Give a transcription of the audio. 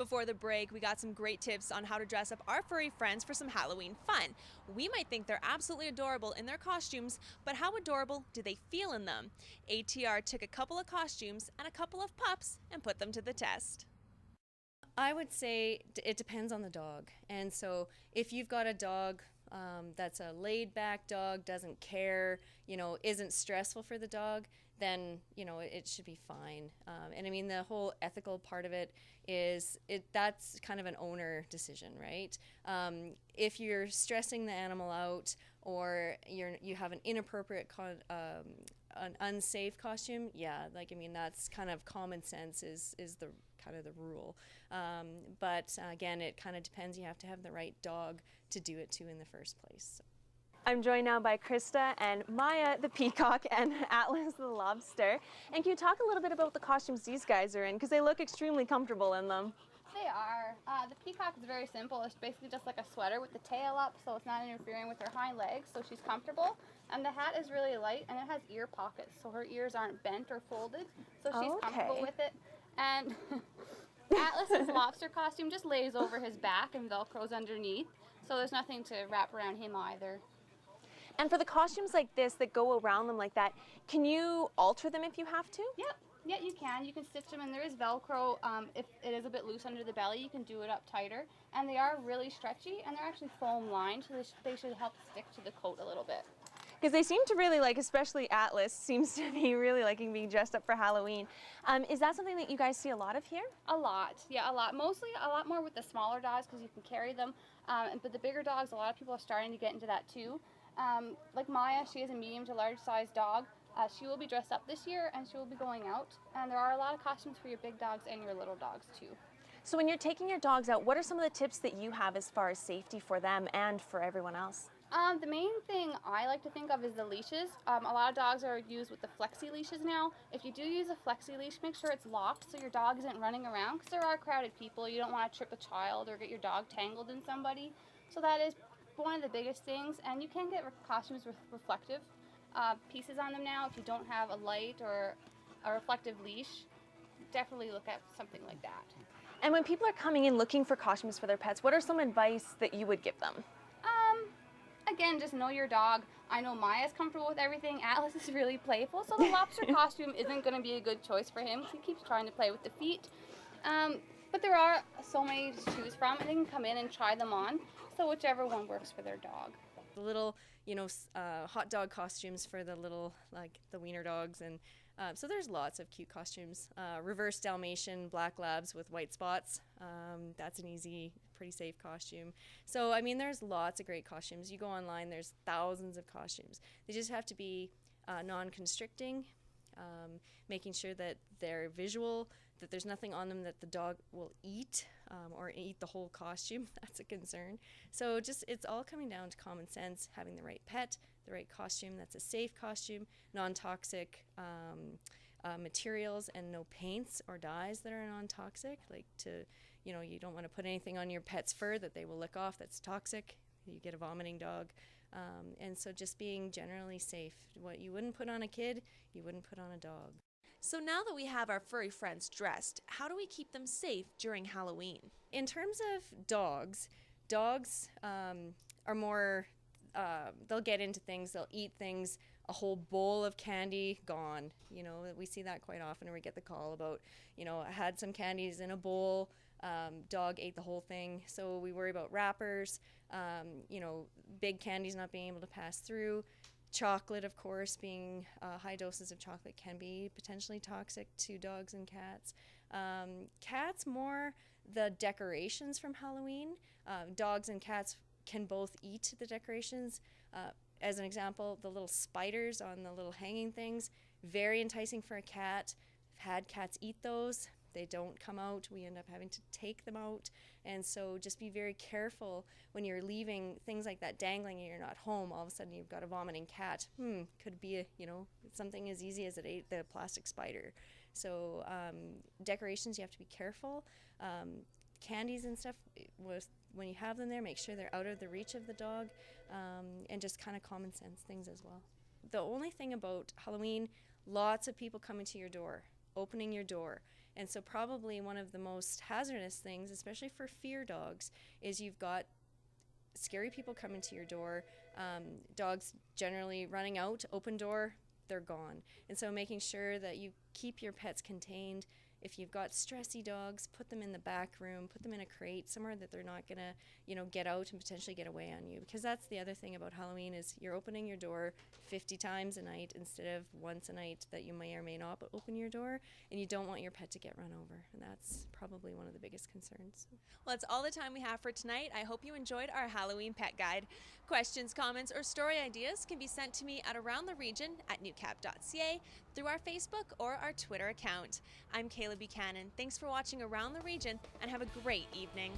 Before the break, we got some great tips on how to dress up our furry friends for some Halloween fun. We might think they're absolutely adorable in their costumes, but how adorable do they feel in them? ATR took a couple of costumes and a couple of pups and put them to the test. I would say it depends on the dog. And so if you've got a dog that's a laid back dog, doesn't care, isn't stressful for the dog, then, it should be fine. And I mean, the whole ethical part of it is that's kind of an owner decision, right? If you're stressing the animal out or you have an inappropriate an unsafe costume, that's kind of common sense is the kind of the rule. But again, it kind of depends. You have to have the right dog to do it to in the first place. I'm joined now by Krista and Maya the peacock and Atlas the lobster. And can you talk a little bit about the costumes these guys are in? Because they look extremely comfortable in them. They are. The peacock is very simple. It's basically just like a sweater with the tail up, so it's not interfering with her hind legs, so she's comfortable. And the hat is really light, and it has ear pockets, so her ears aren't bent or folded, so she's comfortable with it. And Atlas's lobster costume just lays over his back and Velcros underneath, so there's nothing to wrap around him either. And for the costumes like this that go around them like that, can you alter them if you have to? Yep. Yeah, you can. You can stitch them, and there is Velcro. If it is a bit loose under the belly, you can do it up tighter. And they are really stretchy, and they're actually foam lined, so they should help stick to the coat a little bit. Because they seem to really like, especially Atlas, seems to be really liking being dressed up for Halloween. Is that something that you guys see a lot of here? A lot, yeah, a lot. Mostly a lot more with the smaller dogs because you can carry them. But the bigger dogs, a lot of people are starting to get into that too. Like Maya, she is a medium to large size dog. She will be dressed up this year and she will be going out. And there are a lot of costumes for your big dogs and your little dogs too. So when you're taking your dogs out, what are some of the tips that you have as far as safety for them and for everyone else? The main thing I like to think of is the leashes. A lot of dogs are used with the flexi leashes now. If you do use a flexi leash, make sure it's locked so your dog isn't running around, because there are crowded people. You don't want to trip a child or get your dog tangled in somebody. So that is one of the biggest things. And you can get costumes with reflective pieces on them now. If you don't have a light or a reflective leash, definitely look at something like that. And when people are coming in looking for costumes for their pets, what are some advice that you would give them? Again, just know your dog. I know Maya's comfortable with everything. Atlas is really playful, so the lobster costume isn't going to be a good choice for him. He keeps trying to play with the feet. But there are so many to choose from, and they can come in and try them on. So whichever one works for their dog. The little, hot dog costumes for the little, like the wiener dogs, and so there's lots of cute costumes. Reverse Dalmatian black labs with white spots. That's an easy, pretty safe costume. So I mean, there's lots of great costumes. You go online, there's thousands of costumes. They just have to be non-constricting, making sure that they're visual, that there's nothing on them that the dog will eat or eat the whole costume. That's a concern. So it's all coming down to common sense, having the right pet, the right costume that's a safe costume, non-toxic materials, and no paints or dyes that are non-toxic. You don't want to put anything on your pet's fur that they will lick off that's toxic. You get a vomiting dog. And so just being generally safe. What you wouldn't put on a kid, you wouldn't put on a dog. So now that we have our furry friends dressed, how do we keep them safe during Halloween? In terms of dogs are more, they'll get into things, they'll eat things, a whole bowl of candy, gone. We see that quite often, or we get the call about, I had some candies in a bowl, dog ate the whole thing. So we worry about wrappers, big candies not being able to pass through. Chocolate, of course, being high doses of chocolate can be potentially toxic to dogs and cats. Cats, more the decorations from Halloween. Dogs and cats can both eat the decorations. As an example, the little spiders on the little hanging things, very enticing for a cat. I've had cats eat those. They don't come out. We end up having to take them out. And so just be very careful when you're leaving things like that dangling and you're not home. All of a sudden you've got a vomiting cat. Could be something as easy as it ate the plastic spider. So decorations, you have to be careful. Candies and stuff, when you have them there, make sure they're out of the reach of the dog, and just kind of common sense things as well. The only thing about Halloween, lots of people coming to your door, opening your door. And so probably one of the most hazardous things, especially for fear dogs, is you've got scary people coming to your door, dogs generally running out, open door, they're gone. And so making sure that you keep your pets contained. If you've got stressy dogs, put them in the back room, put them in a crate, somewhere that they're not going to, get out and potentially get away on you. Because that's the other thing about Halloween is you're opening your door 50 times a night instead of once a night that you may or may not open your door, and you don't want your pet to get run over. And that's probably one of the biggest concerns. Well, that's all the time we have for tonight. I hope you enjoyed our Halloween pet guide. Questions, comments, or story ideas can be sent to me at aroundtheregion@newcap.ca, through our Facebook or our Twitter account. I'm Kayla Buchanan. Thanks for watching Around the Region, and have a great evening.